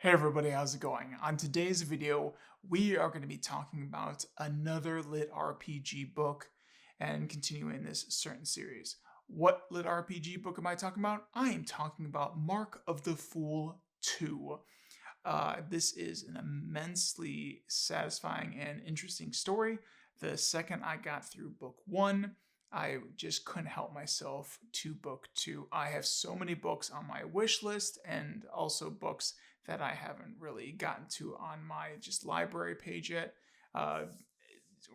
Hey everybody, how's it going? On today's video, we are going to be talking about another lit RPG book and continuing this certain series. What lit RPG book am I talking about? I am talking about Mark of the Fool 2. This is an immensely satisfying and interesting story. The second I got through book 1, I just couldn't help myself to book 2. I have so many books on my wish list and also books that I haven't really gotten to on my just library page yet. Uh,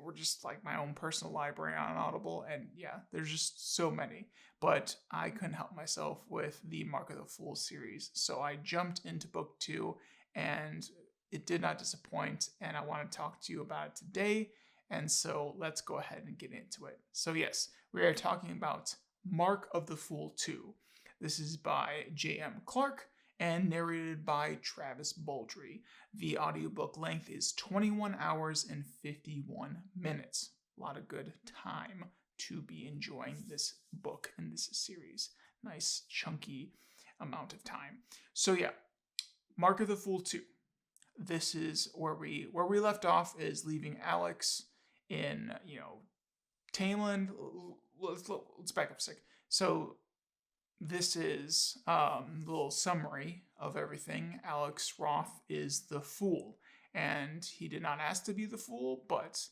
or just like my own personal library on Audible, and yeah, there's just so many. But I couldn't help myself with the Mark of the Fool series, so I jumped into book 2, and it did not disappoint, and I want to talk to you about it today. And so let's go ahead and get into it. So yes, we are talking about Mark of the Fool 2. This is by J.M. Clark and narrated by Travis Baldree. The audiobook length is 21 hours and 51 minutes. A lot of good time to be enjoying this book and this series. Nice chunky amount of time. So yeah, Mark of the Fool 2. This is where we left off, is leaving Alex in, Tameland. Let's back up a sec. So this is a little summary of everything. Alex Roth is the fool, and he did not ask to be the fool, but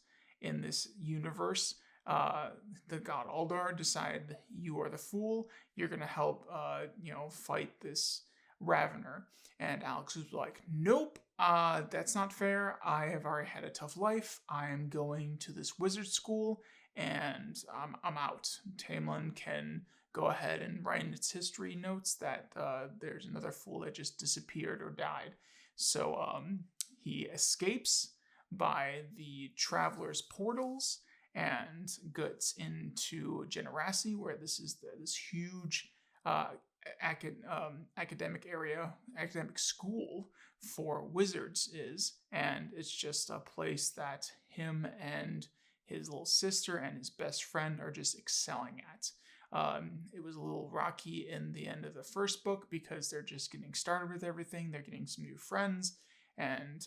in this universe, the god Aldar decided you are the fool. You're gonna help, fight this Ravener. And Alex was like, "Nope, that's not fair. I have already had a tough life. I'm going to this wizard school, and I'm out. Tamerlane can go ahead and write in its history notes that there's another fool that just disappeared or died." So he escapes by the Traveler's Portals and gets into Generacy, where this is this huge academic area, academic school for wizards is, and it's just a place that him and his little sister and his best friend are just excelling at. It was a little rocky in the end of the first book because they're just getting started with everything. They're getting some new friends. And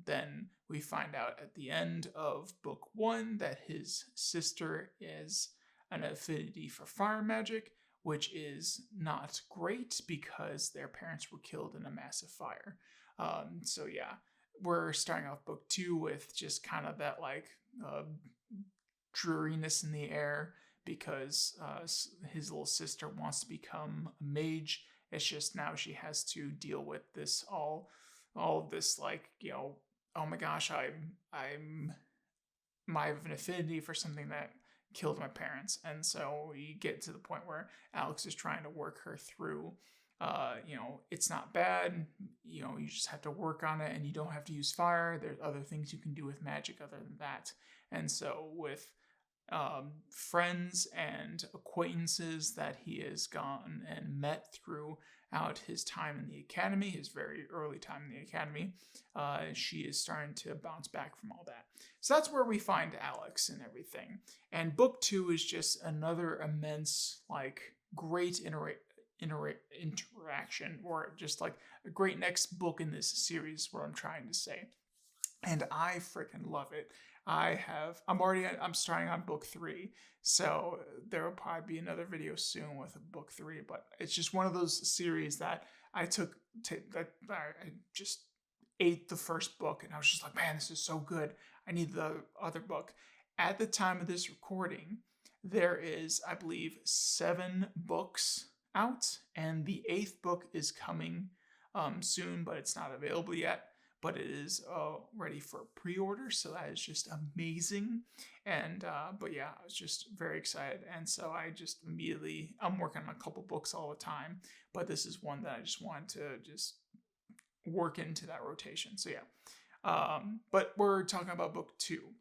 then we find out at the end of book 1 that his sister is an affinity for fire magic, which is not great because their parents were killed in a massive fire. So yeah, we're starting off book 2 with just kind of that dreariness in the air, because his little sister wants to become a mage. It's just now she has to deal with this all of this, oh my gosh, I have an affinity for something that killed my parents. And so we get to the point where Alex is trying to work her through, it's not bad, you just have to work on it, and you don't have to use fire. There's other things you can do with magic other than that. And so with friends and acquaintances that he has gone and met throughout his time in the academy, his very early time in the academy, she is starting to bounce back from all that. So that's where we find Alex and everything. And book 2 is just another immense, great interaction, or just like a great next book in this series, what I'm trying to say. And I freaking love it. I'm starting on book 3, so there will probably be another video soon with book 3, but it's just one of those series that I just ate the first book, and I was just like, man, this is so good. I need the other book. At the time of this recording, there is, I believe, 7 books out, and the 8th book is coming soon, but it's not available yet. But it is ready for pre-order, so that is just amazing. And but yeah, I was just very excited, and so I'm working on a couple books all the time, but this is one that I just wanted to just work into that rotation. So yeah, but we're talking about book 2.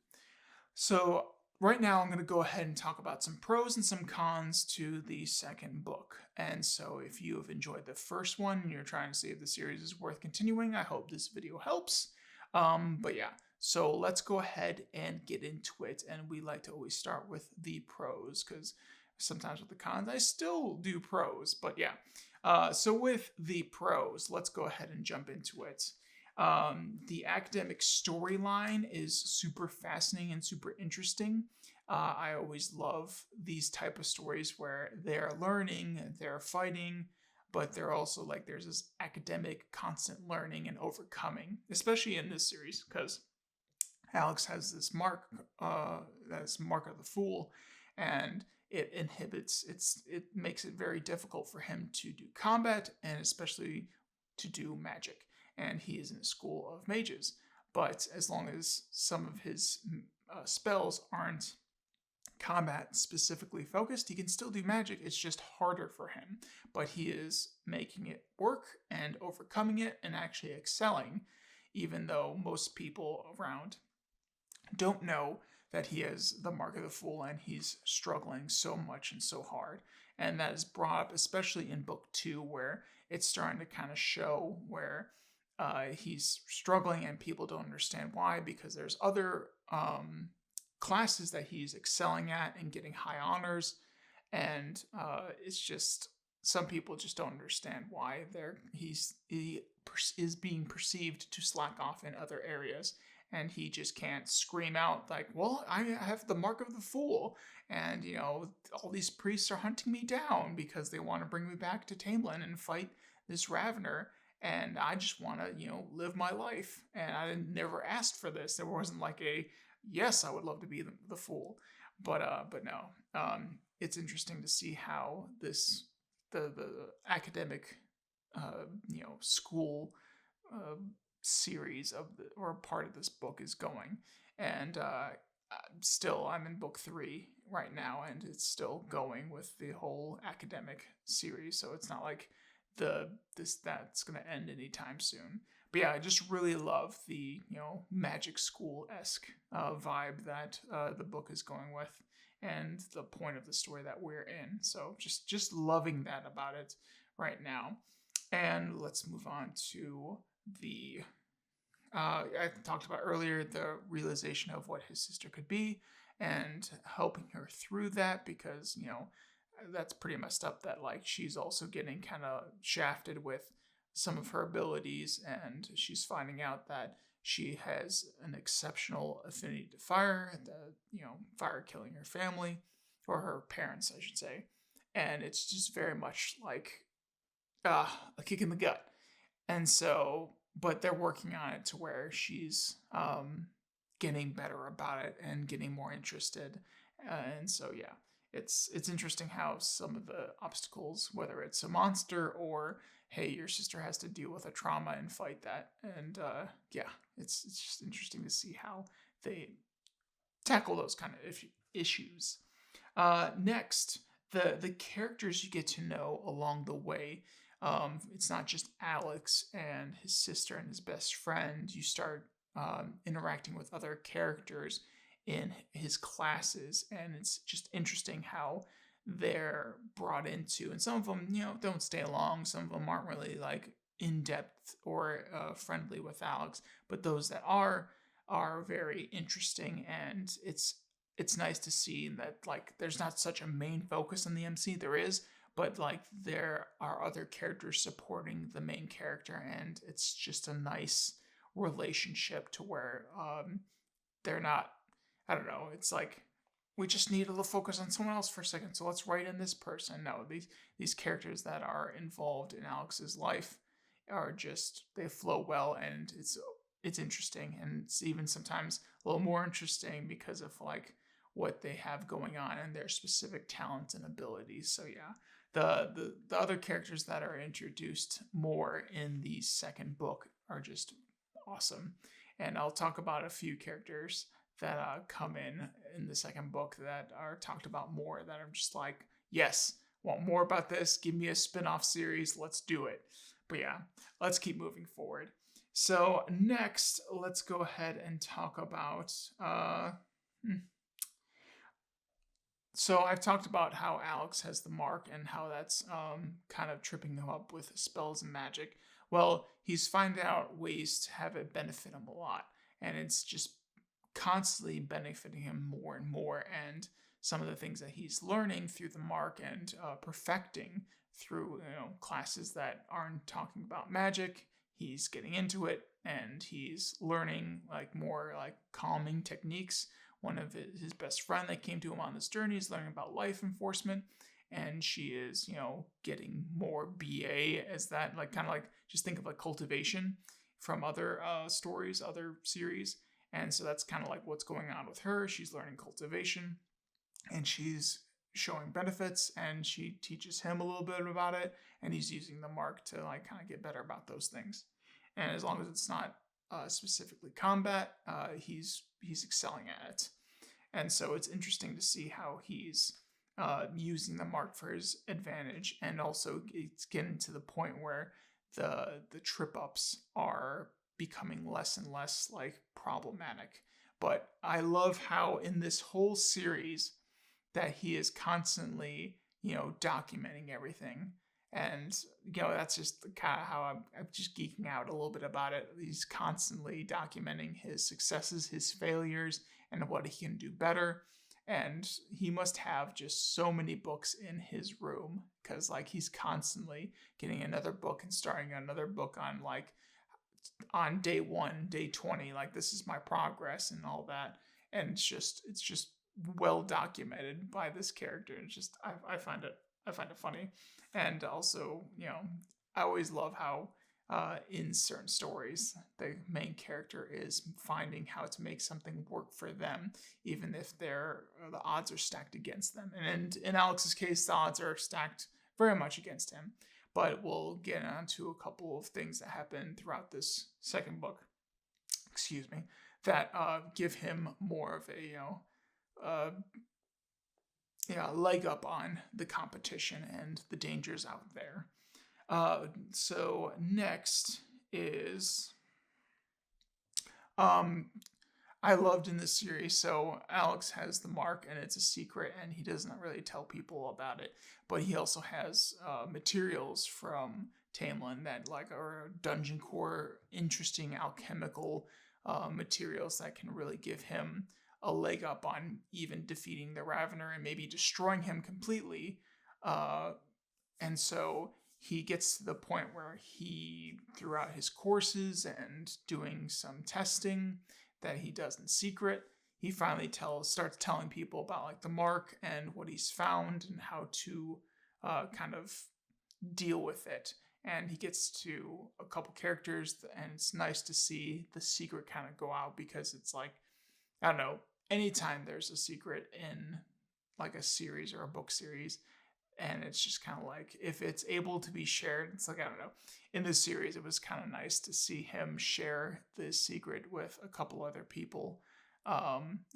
So right now I'm going to go ahead and talk about some pros and some cons to the second book. And so if you have enjoyed the first one and you're trying to see if the series is worth continuing, I hope this video helps. But yeah, so let's go ahead and get into it. And we like to always start with the pros, because sometimes with the cons I still do pros. But yeah, So with the pros, let's go ahead and jump into it. The academic storyline is super fascinating and super interesting. I always love these type of stories where they're learning, they're fighting, but they're also like there's this academic constant learning and overcoming, especially in this series because Alex has this mark of the fool, and it makes it very difficult for him to do combat and especially to do magic. And he is in a school of mages, but as long as some of his spells aren't combat specifically focused, he can still do magic. It's just harder for him, but he is making it work and overcoming it and actually excelling, even though most people around don't know that he has the mark of the fool and he's struggling so much and so hard. And that is brought up, especially in book 2, where it's starting to kind of show where he's struggling and people don't understand why, because there's other classes that he's excelling at and getting high honors. And it's just some people just don't understand why he is being perceived to slack off in other areas, and he just can't scream out like, well, I have the mark of the fool, and all these priests are hunting me down because they want to bring me back to Tamerlane and fight this Ravener, and I just want to live my life, and I never asked for this. There wasn't like a yes, I would love to be the fool, but no. It's interesting to see how the academic school series or part of this book is going. And still, I'm in book 3 right now, and it's still going with the whole academic series. So it's not like that's going to end anytime soon. But yeah, I just really love the magic school-esque vibe that the book is going with, and the point of the story that we're in. So just loving that about it right now. And let's move on to the I talked about earlier the realization of what his sister could be and helping her through that, because that's pretty messed up that like she's also getting kind of shafted with some of her abilities, and she's finding out that she has an exceptional affinity to fire, fire killing her family, or her parents I should say, and it's just very much like a kick in the gut. And so, but they're working on it to where she's getting better about it and getting more interested. And so, yeah, it's interesting how some of the obstacles, whether it's a monster or hey, your sister has to deal with a trauma and fight that, and yeah, it's just interesting to see how they tackle those kind of issues. Next, the characters you get to know along the way. It's not just Alex and his sister and his best friend. You start interacting with other characters in his classes, and it's just interesting how they're brought into. And some of them, don't stay long. Some of them aren't really like in depth or friendly with Alex, but those that are very interesting, and it's nice to see that like there's not such a main focus on the MC. There is, but like there are other characters supporting the main character, and it's just a nice relationship to where they're not, I don't know, it's like we just need to focus on someone else for a second, so let's write in this person. No, these characters that are involved in Alex's life are just, they flow well, and it's interesting, and it's even sometimes a little more interesting because of like what they have going on and their specific talents and abilities. So yeah, the other characters that are introduced more in the second book are just awesome, and I'll talk about a few characters that come in the second book that are talked about more, that I'm just like, yes, want more about this, give me a spin-off series, let's do it. But yeah, let's keep moving forward. So next, let's go ahead and talk about so I've talked about how Alex has the mark and how that's kind of tripping him up with spells and magic. Well, he's finding out ways to have it benefit him a lot, and it's just constantly benefiting him more and more. And some of the things that he's learning through the mark and perfecting through classes that aren't talking about magic. He's getting into it, and he's learning like more like calming techniques. One of his best friend that came to him on this journey is learning about life enforcement, and she is getting more BA as that, like kind of like just think of like cultivation from other stories, other series. And so that's kind of like what's going on with her. She's learning cultivation, and she's showing benefits, and she teaches him a little bit about it, and he's using the mark to like kind of get better about those things. And as long as it's not specifically combat, he's excelling at it. And so it's interesting to see how he's using the mark for his advantage, and also it's getting to the point where the trip ups are becoming less and less like problematic. But I love how in this whole series that he is constantly documenting everything. And that's just kind of how I'm just geeking out a little bit about it. He's constantly documenting his successes, his failures, and what he can do better. And he must have just so many books in his room, because like he's constantly getting another book and starting another book on like on day 1, day 20, like this is my progress and all that. And it's just well documented by this character. It's just I find it funny. And also I always love how in certain stories the main character is finding how to make something work for them, even if the odds are stacked against them. And in Alex's case, the odds are stacked very much against him. But we'll get onto a couple of things that happen throughout this second book, that give him more of a leg up on the competition and the dangers out there. So next is I loved in this series. So Alex has the mark, and it's a secret, and he doesn't really tell people about it. But he also has materials from Tamerlane that like are dungeon core, interesting alchemical materials that can really give him a leg up on even defeating the Ravener and maybe destroying him completely. And so he gets to the point where he, throughout his courses and doing some testing that he does in secret, he finally starts telling people about like the mark and what he's found and how to kind of deal with it. And he gets to a couple characters, and it's nice to see the secret kind of go out, because it's like, I don't know, anytime there's a secret in like a series or a book series, and it's just kind of like, if it's able to be shared, it's like, I don't know, in this series it was kind of nice to see him share this secret with a couple other people,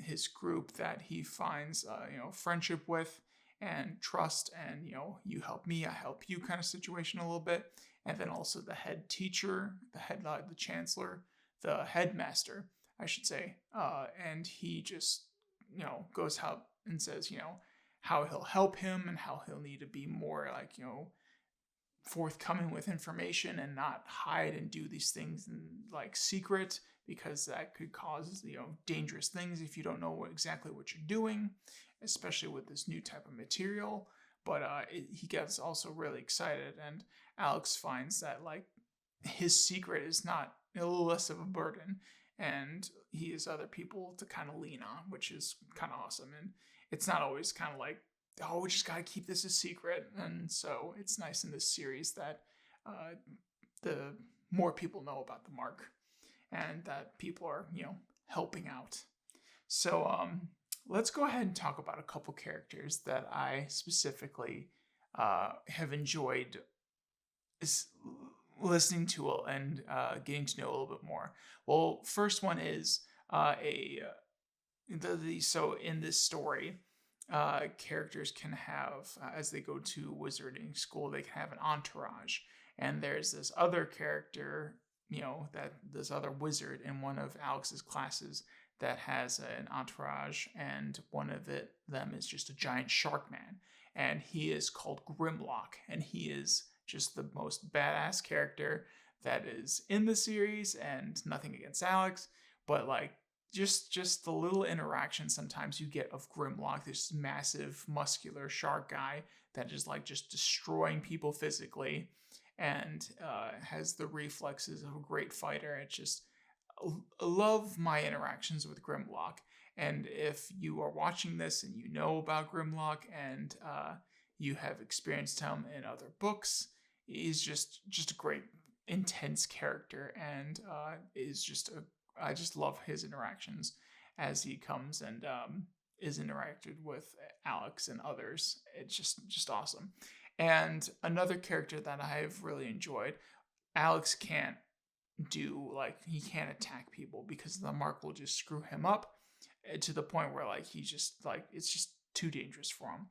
his group that he finds friendship with and trust, and you help me, I help you kind of situation a little bit. And then also the head teacher, the chancellor, the headmaster, I should say, and he just goes out and says how he'll help him and how he'll need to be more like forthcoming with information and not hide and do these things in like secret, because that could cause dangerous things if you don't know exactly what you're doing, especially with this new type of material. But he gets also really excited, and Alex finds that like his secret is not a little less of a burden, and he has other people to kind of lean on, which is kind of awesome. And it's not always kind of like, oh, we just got to keep this a secret. And so it's nice in this series that the more people know about the mark, and that people are helping out. So let's go ahead and talk about a couple characters that I specifically have enjoyed listening to and getting to know a little bit more. Well, first one is so in this story, characters can have, as they go to wizarding school, they can have an entourage. And there's this other character, that this other wizard in one of Alex's classes that has an entourage, and one of them is just a giant shark man, and he is called Grimlock, and he is just the most badass character that is in the series. And nothing against Alex, but like just the little interaction sometimes you get of Grimlock, this massive muscular shark guy that is like just destroying people physically, and has the reflexes of a great fighter. It's just love my interactions with Grimlock. And if you are watching this and you know about Grimlock and you have experienced him in other books, he's just a great, intense character, and I just love his interactions as he comes and is interacted with Alex and others. It's just awesome. And another character that I've really enjoyed, Alex can't he can't attack people because the mark will just screw him up to the point where like he just like it's just too dangerous for him.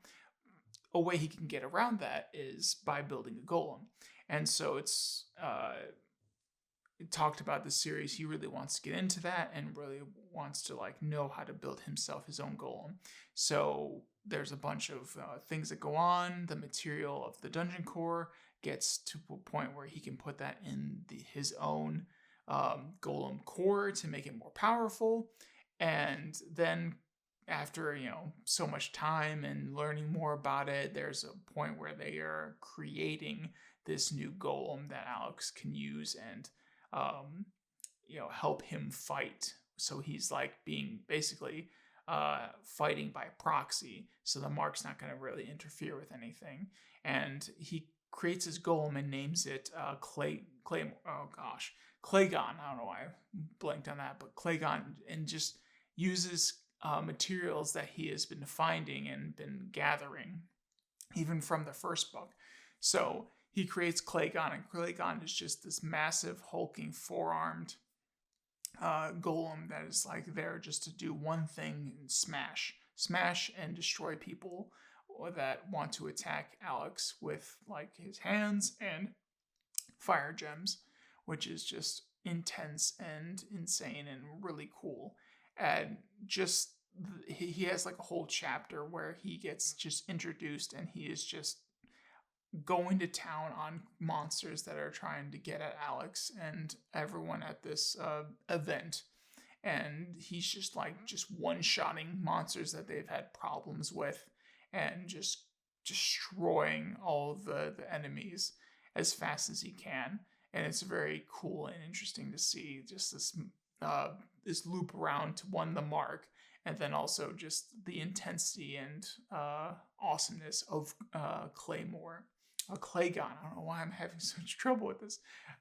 A way he can get around that is by building a golem. And so it's talked about this series, he really wants to get into that and really wants to like know how to build himself his own golem. So there's a bunch of things that go on. The material of the dungeon core gets to a point where he can put that in his own golem core to make it more powerful. And then after so much time and learning more about it, there's a point where they are creating this new golem that Alex can use and help him fight. So he's like being basically fighting by proxy, so the mark's not going to really interfere with anything. And he creates his golem and names it Claygon. I don't know why I blanked on that, but Claygon, and just uses materials that he has been finding and been gathering even from the first book. So he creates Claygon, and Claygon is just this massive hulking four-armed golem that is like there just to do one thing and smash and destroy people that want to attack Alex with like his hands and fire gems, which is just intense and insane and really cool. And just he has like a whole chapter where he gets just introduced and he is just going to town on monsters that are trying to get at Alex and everyone at this event. And he's just one-shotting monsters that they've had problems with and just destroying all the enemies as fast as he can. And it's very cool and interesting to see just this loop around to the mark, and then also just the intensity and awesomeness of Claygon. I don't know why I'm having so much trouble with this,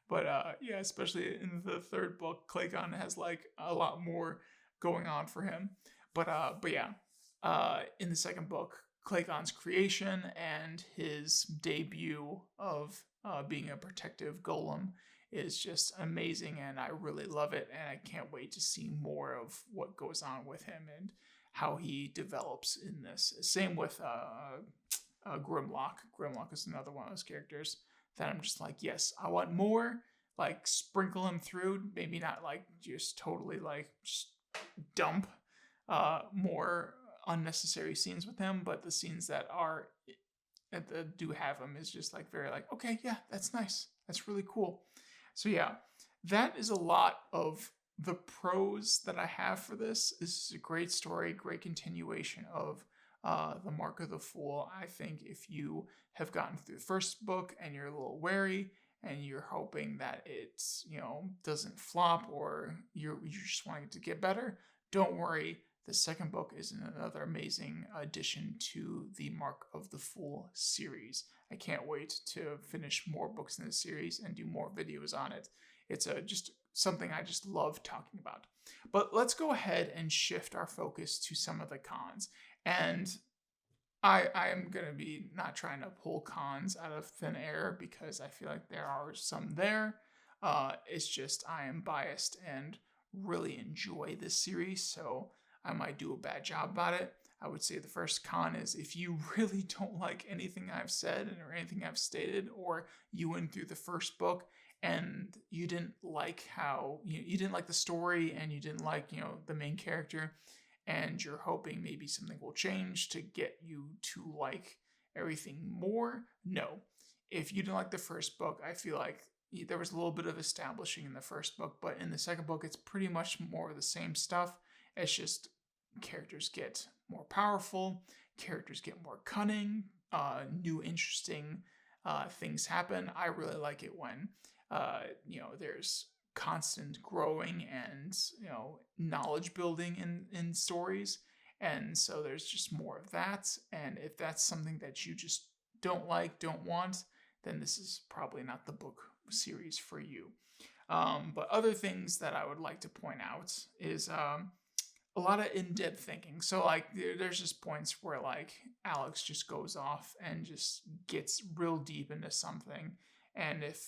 but yeah, especially in the third book, Claygon has like a lot more going on for him. But yeah, in the second book, Claygon's creation and his debut of being a protective golem is just amazing, and I really love it, and I can't wait to see more of what goes on with him and how he develops in this. Same with Grimlock. Grimlock is another one of those characters that I'm just like, yes, I want more. Like, sprinkle him through. Maybe not like just totally like just dump more unnecessary scenes with him, but the scenes that do have him is just like very like, okay, yeah, that's nice. That's really cool. So yeah, that is a lot of the pros that I have for this. This is a great story, great continuation of The Mark of the Fool. I think if you have gotten through the first book and you're a little wary and you're hoping that it's, doesn't flop or you're just wanting it to get better, don't worry. The second book is another amazing addition to the Mark of the Fool series. I can't wait to finish more books in this series and do more videos on it. It's just something I just love talking about. But let's go ahead and shift our focus to some of the cons. And I am going to be not trying to pull cons out of thin air because I feel like there are some there. It's just I am biased and really enjoy this series, so I might do a bad job about it. I would say the first con is if you really don't like anything I've said or anything I've stated, or you went through the first book and you didn't like how you didn't like the story and you didn't like the main character, and you're hoping maybe something will change to get you to like everything more. No. If you didn't like the first book, I feel like there was a little bit of establishing in the first book, but in the second book, it's pretty much more of the same stuff. It's just characters get more powerful, characters get more cunning, new interesting things happen. I really like it when there's constant growing and knowledge building in stories, and so there's just more of that. And if that's something that you just don't want, then this is probably not the book series for you. But other things that I would like to point out is a lot of in-depth thinking. So like there's just points where like Alex just goes off and just gets real deep into something. And if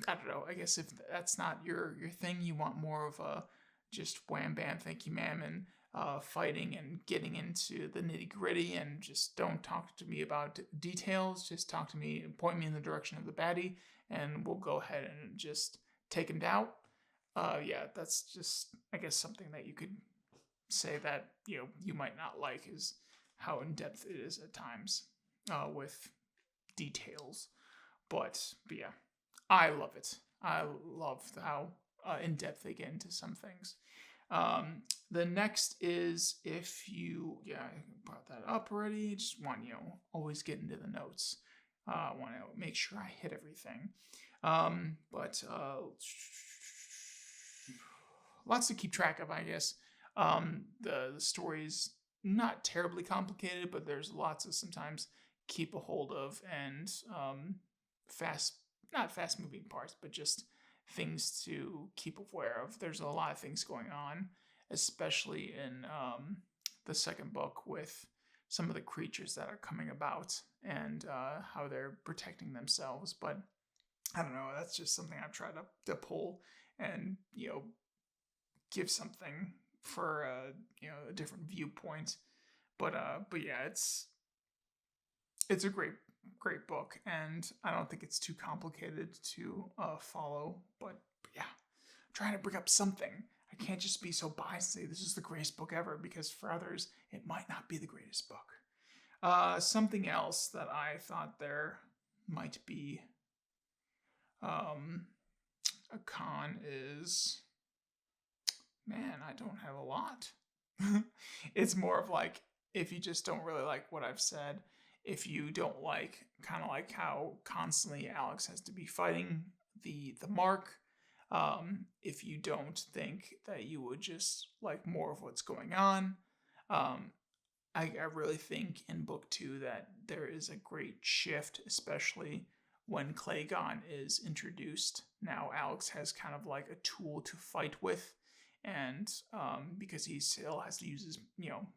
I don't know, I guess if that's not your thing, you want more of a just wham bam thank you ma'am and fighting and getting into the nitty-gritty, and just don't talk to me about details, just talk to me and point me in the direction of the baddie, and we'll go ahead and just take him down. Yeah, that's just, I guess, something that you could say that you might not like, is how in depth it is at times with details. But yeah, I love it. I love how in depth they get into some things. The next is, if you I brought that up already. Just want always get into the notes. I want to make sure I hit everything. But lots to keep track of, I guess. The story's not terribly complicated, but there's lots of sometimes keep a hold of, and not fast moving parts, but just things to keep aware of. There's a lot of things going on, especially in the second book, with some of the creatures that are coming about and how they're protecting themselves. But I don't know, that's just something I've tried to pull and give something for a different viewpoint. But yeah, it's a great book, and I don't think it's too complicated to follow. But yeah, I'm trying to bring up something. I can't just be so biased and say this is the greatest book ever, because for others it might not be the greatest book. Something else that I thought there might be a con is, man, I don't have a lot. It's more of like, if you just don't really like what I've said, if you don't like kind of like how constantly Alex has to be fighting the mark, if you don't think that you would just like more of what's going on, I really think in book 2 that there is a great shift, especially when Claygon is introduced. Now Alex has kind of like a tool to fight with, and because he still has to use his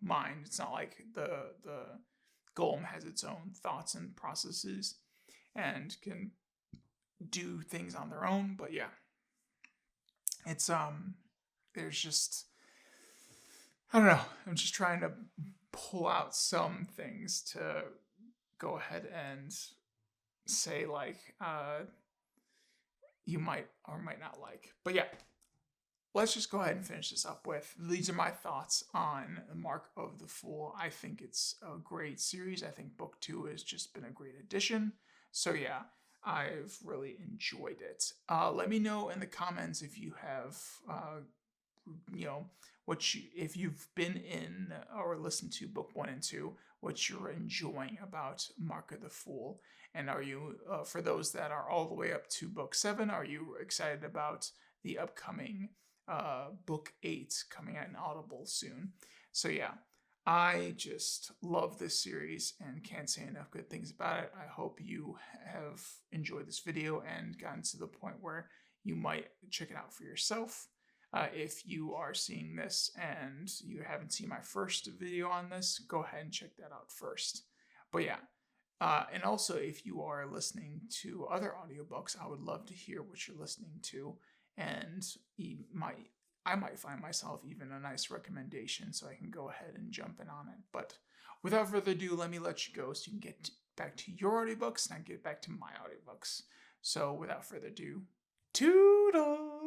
mind. It's not like the golem has its own thoughts and processes and can do things on their own. But yeah, it's there's just, I don't know, I'm just trying to pull out some things to go ahead and say like you might or might not like. But yeah, let's just go ahead and finish this up with, these are my thoughts on Mark of the Fool. I think it's a great series. I think book 2 has just been a great addition. So yeah, I've really enjoyed it. Let me know in the comments if you have, if you've been in or listened to book 1 and 2, what you're enjoying about Mark of the Fool. And are you, for those that are all the way up to book 7, are you excited about the upcoming book 8 coming out in Audible soon? So yeah, I just love this series and can't say enough good things about it. I hope you have enjoyed this video and gotten to the point where you might check it out for yourself. If you are seeing this and you haven't seen my first video on this, go ahead and check that out first. But yeah, and also if you are listening to other audiobooks, I would love to hear what you're listening to, and I might find myself even a nice recommendation so I can go ahead and jump in on it. But without further ado, let me let you go so you can get back to your audiobooks and I get back to my audiobooks. So without further ado, toodles!